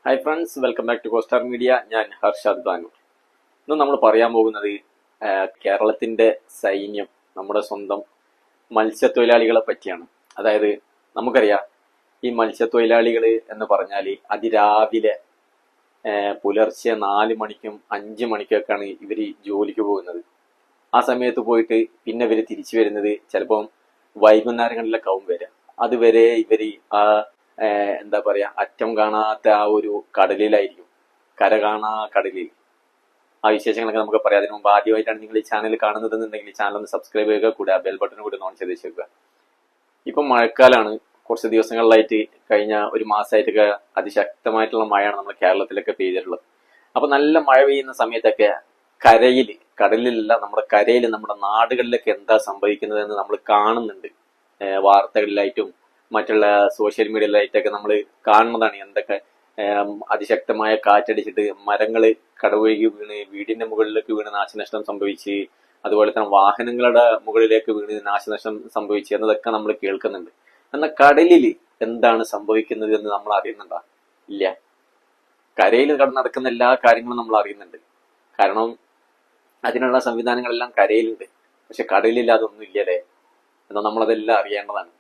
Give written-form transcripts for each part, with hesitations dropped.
Hi friends, welcome back to Costar media. ഞാൻ ഹർഷാദ് ബാനൂർ. ഇന്ന് നമ്മൾ പറയാൻ പോകുന്നത് കേരളത്തിന്റെ സൈന്യം, നമ്മുടെ സ്വന്തം മത്സ്യത്തൊഴിലാളികളെ പറ്റിയാണ്. അതായത് നമുക്കറിയാം, ഈ മത്സ്യത്തൊഴിലാളികൾ എന്ന് പറഞ്ഞാൽ അതിരാവിലെ പുലർച്ചെ 4 മണിക്കും 5 മണിക്കൊക്കെയാണ് ഇവർ ജോലിക്ക് പോകുന്നത്. ആ സമയത്ത് പോയിട്ട് പിന്നെ ഇവർ തിരിച്ചു വരുന്നത് ചിലപ്പം വൈകുന്നേരങ്ങളിലൊക്കെ ആവും വരിക. അതുവരെ ഇവര് ആ എന്താ പറയാ, അറ്റം കാണാത്ത ആ ഒരു കടലിലായിരിക്കും, കര കാണാ കടലിൽ. ആ വിശേഷങ്ങളൊക്കെ നമുക്ക് പറയാം. അതിന് മുമ്പ് ആദ്യമായിട്ടാണ് നിങ്ങൾ ഈ ചാനൽ കാണുന്നതെന്നുണ്ടെങ്കിൽ ചാനൽ ഒന്ന് സബ്സ്ക്രൈബ് ചെയ്യുക, കൂടെ ആ ബെൽ ബട്ടൺ കൂടി ഓൺ ചെയ്ത് വെച്ചേക്കുക. ഇപ്പം മഴക്കാലാണ്. കുറച്ച് ദിവസങ്ങളിലായിട്ട്, കഴിഞ്ഞ ഒരു മാസമായിട്ടൊക്കെ അതിശക്തമായിട്ടുള്ള മഴയാണ് നമ്മുടെ കേരളത്തിലൊക്കെ പെയ്തിട്ടുള്ളത്. അപ്പൊ നല്ല മഴ പെയ്യുന്ന സമയത്തൊക്കെ കരയിൽ, കടലിലല്ല, നമ്മുടെ കരയിൽ, നമ്മുടെ നാടുകളിലൊക്കെ എന്താ സംഭവിക്കുന്നത് എന്ന് നമ്മൾ കാണുന്നുണ്ട്. വാർത്തകളിലായിട്ടും മറ്റുള്ള സോഷ്യൽ മീഡിയയിലായിട്ടൊക്കെ നമ്മൾ കാണുന്നതാണ്. എന്തൊക്കെ അതിശക്തമായ കാറ്റടിച്ചിട്ട് മരങ്ങള് കടപുഴകി വീണ് വീടിന്റെ മുകളിലേക്ക് വീണ് നാശനഷ്ടം സംഭവിച്ച്, അതുപോലെ തന്നെ വാഹനങ്ങളുടെ മുകളിലേക്ക് വീണ് നാശനഷ്ടം സംഭവിച്ച് എന്നതൊക്കെ നമ്മൾ കേൾക്കുന്നുണ്ട്. എന്നാൽ കടലില് എന്താണ് സംഭവിക്കുന്നത് എന്ന് നമ്മൾ അറിയുന്നുണ്ടോ? ഇല്ല. കരയിൽ നടക്കുന്ന എല്ലാ കാര്യങ്ങളും നമ്മൾ അറിയുന്നുണ്ട്. കാരണം അതിനുള്ള സംവിധാനങ്ങളെല്ലാം കരയിലുണ്ട്. പക്ഷെ കടലിൽ അതൊന്നും ഇല്ലല്ലേ? എന്നാൽ നമ്മളതെല്ലാം അറിയേണ്ടതാണ്.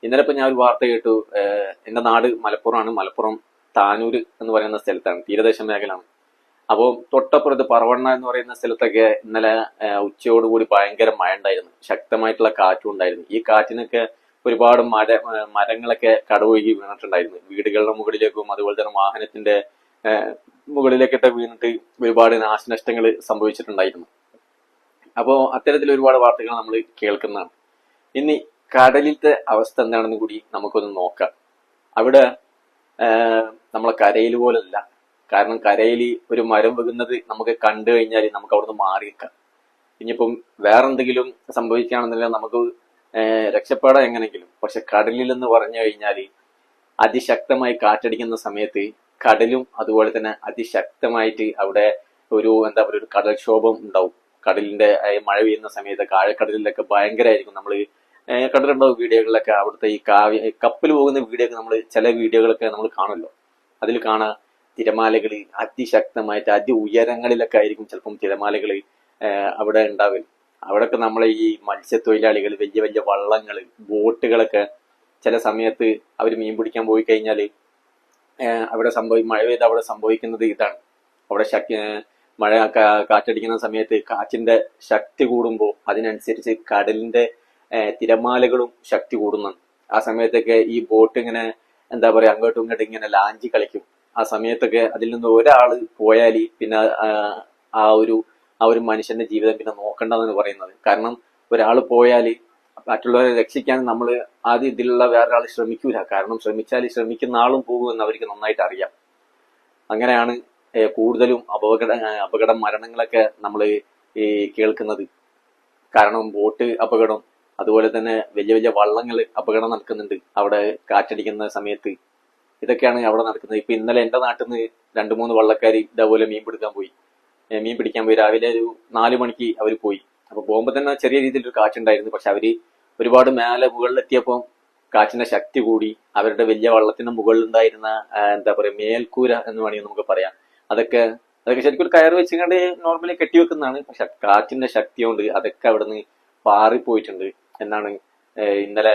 ഇന്നലെ ഇപ്പൊ ഞാൻ ഒരു വാർത്ത കേട്ടു. എന്റെ നാട് മലപ്പുറമാണ്. മലപ്പുറം താനൂര് എന്ന് പറയുന്ന സ്ഥലത്താണ്, തീരദേശ മേഖലയാണ്. അപ്പോൾ തൊട്ടപ്പുറത്ത് പറവണ്ണ എന്ന് പറയുന്ന സ്ഥലത്തൊക്കെ ഇന്നലെ ഉച്ചയോടുകൂടി ഭയങ്കര മഴ ഉണ്ടായിരുന്നു. ശക്തമായിട്ടുള്ള കാറ്റും ഉണ്ടായിരുന്നു. ഈ കാറ്റിനൊക്കെ ഒരുപാട് മരങ്ങളൊക്കെ കടപുഴകി വീണിട്ടുണ്ടായിരുന്നു. വീടുകളുടെ മുകളിലേക്കും അതുപോലെ തന്നെ വാഹനത്തിന്റെ മുകളിലേക്കൊക്കെ വീണിട്ട് ഒരുപാട് നാശനഷ്ടങ്ങൾ സംഭവിച്ചിട്ടുണ്ടായിരുന്നു. അപ്പോൾ അത്തരത്തിൽ ഒരുപാട് വാർത്തകൾ നമ്മൾ കേൾക്കുന്നതാണ്. ഇനി കടലിലത്തെ അവസ്ഥ എന്താണെന്ന് കൂടി നമുക്കൊന്ന് നോക്കാം. അവിടെ നമ്മളെ കരയിൽ പോലല്ല. കാരണം കരയിൽ ഒരു മരം വെക്കുന്നത് നമുക്ക് കണ്ടു കഴിഞ്ഞാൽ നമുക്ക് അവിടുന്ന് മാറിയേക്കാം. ഇനിയിപ്പം വേറെന്തെങ്കിലും സംഭവിക്കുകയാണെന്നുണ്ടെങ്കിൽ നമുക്ക് രക്ഷപ്പെടാം എങ്ങനെങ്കിലും. പക്ഷെ കടലിൽ എന്ന് പറഞ്ഞു കഴിഞ്ഞാൽ അതിശക്തമായി കാറ്റടിക്കുന്ന സമയത്ത് കടലും അതുപോലെ തന്നെ അതിശക്തമായിട്ട് അവിടെ ഒരു എന്താ പറയുക, ഒരു കടൽക്ഷോഭം ഉണ്ടാവും. കടലിന്റെ മഴ പെയ്യുന്ന സമയത്ത് ആഴക്കടലിലൊക്കെ ഭയങ്കരമായിരിക്കും. നമ്മൾ കണ്ടിട്ടുണ്ടാവും വീഡിയോകളിലൊക്കെ. അവിടുത്തെ ഈ കപ്പൽ പോകുന്ന വീഡിയോ ഒക്കെ നമ്മൾ ചില വീഡിയോകളൊക്കെ നമ്മൾ കാണുമല്ലോ. അതിൽ കാണാം തിരമാലകൾ അതിശക്തമായിട്ട് ഉയരങ്ങളിലൊക്കെ ആയിരിക്കും ചിലപ്പം തിരമാലകൾ അവിടെ ഉണ്ടാവില്ല. അവിടെയൊക്കെ നമ്മളെ ഈ മത്സ്യത്തൊഴിലാളികൾ വലിയ വലിയ വള്ളങ്ങൾ, ബോട്ടുകളൊക്കെ ചില സമയത്ത് അവർ മീൻ പിടിക്കാൻ പോയി കഴിഞ്ഞാൽ അവിടെ മഴ പെയ്ത് അവിടെ സംഭവിക്കുന്നത് ഇതാണ്. അവിടെ മഴ കാറ്റടിക്കുന്ന സമയത്ത് കാറ്റിന്റെ ശക്തി കൂടുമ്പോൾ അതിനനുസരിച്ച് കടലിന്റെ തിരമാലകളും ശക്തി കൂടുന്നുണ്ട്. ആ സമയത്തൊക്കെ ഈ ബോട്ട് ഇങ്ങനെ എന്താ പറയാ, അങ്ങോട്ടും ഇങ്ങോട്ടും ഇങ്ങനെ ലാഞ്ചി കളിക്കും. ആ സമയത്തൊക്കെ അതിൽ നിന്ന് ഒരാള് പോയാൽ പിന്നെ ആ ഒരു മനുഷ്യന്റെ ജീവിതം പിന്നെ നോക്കണ്ടെന്നാണ് പറയുന്നത്. കാരണം ഒരാൾ പോയാൽ മറ്റുള്ളവരെ രക്ഷിക്കാൻ നമ്മൾ ആദ്യം ഇതിലുള്ള വേറൊരാൾ ശ്രമിക്കൂല. കാരണം ശ്രമിക്കുന്ന ആളും പോകുമെന്ന് അവർക്ക് നന്നായിട്ട് അറിയാം. അങ്ങനെയാണ് കൂടുതലും അപകട മരണങ്ങളൊക്കെ നമ്മൾ ഈ കേൾക്കുന്നത്. കാരണം ബോട്ട് അപകടം, അതുപോലെ തന്നെ വലിയ വലിയ വള്ളങ്ങൾ അപകടം നടക്കുന്നുണ്ട് അവിടെ കാറ്റടിക്കുന്ന സമയത്ത്. ഇതൊക്കെയാണ് അവിടെ നടക്കുന്നത്. ഇപ്പൊ ഇന്നലെ എന്റെ നാട്ടിൽ നിന്ന് 2-3 വള്ളക്കാർ ഇതേപോലെ മീൻ പിടിക്കാൻ പോയി. രാവിലെ ഒരു 4 മണിക്ക് അവർ പോയി. അപ്പൊ പോകുമ്പോ തന്നെ ചെറിയ രീതിയിലൊരു കാറ്റുണ്ടായിരുന്നു. പക്ഷെ അവര് ഒരുപാട് മുകളിലെത്തിയപ്പോൾ കാറ്റിന്റെ ശക്തി കൂടി. അവരുടെ വലിയ വള്ളത്തിന്റെ മുകളിലുണ്ടായിരുന്ന എന്താ പറയാ, മേൽക്കൂര എന്ന് വേണമെങ്കിൽ നമുക്ക് പറയാം, അതൊക്കെ ശരിക്കും ഒരു കയറ് വെച്ചുകൊണ്ട് നോർമലി കെട്ടിവെക്കുന്നതാണ്. പക്ഷെ കാറ്റിന്റെ ശക്തി കൊണ്ട് അതൊക്കെ അവിടെ നിന്ന് പാറിപ്പോയിട്ടുണ്ട് എന്നാണ് ഇന്നലെ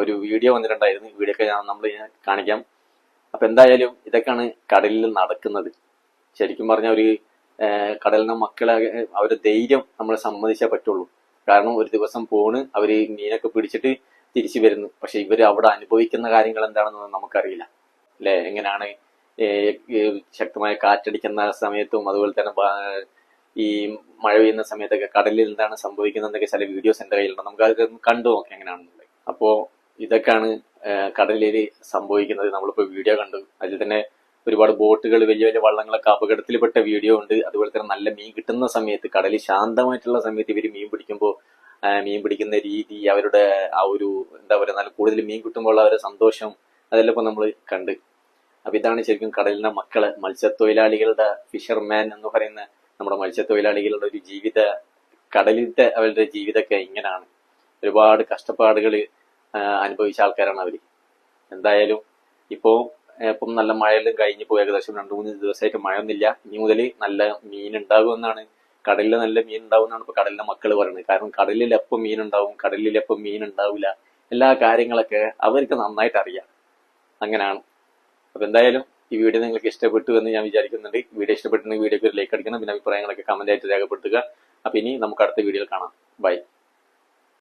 ഒരു വീഡിയോ വന്നിട്ടുണ്ടായിരുന്നു. വീഡിയോ ഒക്കെ നമ്മൾ കാണിക്കാം. അപ്പൊ എന്തായാലും ഇതൊക്കെയാണ് കടലിൽ നടക്കുന്നത്. ശരിക്കും പറഞ്ഞ ഒരു കടലിന്റെ മക്കളെ അവരുടെ ധൈര്യം നമ്മളെ സമ്മതിച്ചേ പറ്റുള്ളൂ. കാരണം ഒരു ദിവസം പോണ് അവര് മീനൊക്കെ പിടിച്ചിട്ട് തിരിച്ചു വരുന്നു. പക്ഷെ ഇവര് അവിടെ അനുഭവിക്കുന്ന കാര്യങ്ങൾ എന്താണെന്ന് നമുക്കറിയില്ല അല്ലെ? എങ്ങനെയാണ് ശക്തമായ കാറ്റടിക്കുന്ന സമയത്തും അതുപോലെ തന്നെ ഈ മഴ പെയ്യുന്ന സമയത്തൊക്കെ കടലിൽ എന്താണ് സംഭവിക്കുന്നതൊക്കെ ചില വീഡിയോസ് എന്റെ കയ്യിലുണ്ട്. നമുക്ക് അതൊക്കെ കണ്ടു നോക്കാം എങ്ങനെയാണെന്നുള്ളത്. അപ്പോ ഇതൊക്കെയാണ് കടലിൽ സംഭവിക്കുന്നത്. നമ്മളിപ്പോ വീഡിയോ കണ്ടു. അതിൽ തന്നെ ഒരുപാട് ബോട്ടുകൾ, വലിയ വലിയ വള്ളങ്ങളൊക്കെ അപകടത്തിൽപ്പെട്ട വീഡിയോ ഉണ്ട്. അതുപോലെ തന്നെ നല്ല മീൻ കിട്ടുന്ന സമയത്ത്, കടലിൽ ശാന്തമായിട്ടുള്ള സമയത്ത് ഇവര് മീൻ പിടിക്കുമ്പോൾ മീൻ പിടിക്കുന്ന രീതി, അവരുടെ ആ ഒരു എന്താ പറയുക, നല്ല കൂടുതൽ മീൻ കിട്ടുമ്പോൾ അവരുടെ സന്തോഷം, അതെല്ലാം ഇപ്പൊ നമ്മൾ കണ്ട്. അപ്പൊ ഇതാണ് ശരിക്കും കടലിന്റെ മക്കള്, മത്സ്യത്തൊഴിലാളികളുടെ, ഫിഷർമാൻ എന്ന് പറയുന്ന നമ്മുടെ മത്സ്യത്തൊഴിലാളികളുടെ ഒരു കടലിലത്തെ അവരുടെ ജീവിതമൊക്കെ ഇങ്ങനെയാണ്. ഒരുപാട് കഷ്ടപ്പാടുകൾ അനുഭവിച്ച ആൾക്കാരാണ് അവര്. എന്തായാലും ഇപ്പോ ഇപ്പം നല്ല മഴയെല്ലാം കഴിഞ്ഞ് പോയി ഏകദേശം 2-3 ദിവസമായിട്ട് മഴയൊന്നുമില്ല. ഇനി മുതൽ നല്ല മീൻ ഉണ്ടാകുമെന്നാണ്, കടലിൽ നല്ല മീൻ ഉണ്ടാവുമെന്നാണ് ഇപ്പൊ കടലിലെ മക്കൾ പറയുന്നത്. കാരണം കടലിൽ എപ്പം മീൻ ഉണ്ടാവും, കടലിൽ എപ്പം മീൻ ഉണ്ടാവില്ല, എല്ലാ കാര്യങ്ങളൊക്കെ അവർക്ക് നന്നായിട്ട് അറിയാം. അങ്ങനെയാണ്. അപ്പൊ എന്തായാലും ഈ വീഡിയോ നിങ്ങൾക്ക് ഇഷ്ടപ്പെട്ടു എന്ന് ഞാൻ വിചാരിക്കുന്നുണ്ട്. വീഡിയോ ഇഷ്ടപ്പെട്ടിട്ടുണ്ടെങ്കിൽ വീഡിയോക്ക് ഒരു ലൈക്ക് അടിക്കണം. പിന്നെ അഭിപ്രായങ്ങളൊക്കെ കമന്റ് ആയിട്ട് രേഖപ്പെടുത്തുക. അപ്പൊ ഇനി നമുക്ക് അടുത്ത വീഡിയോയിൽ കാണാം. ബൈ.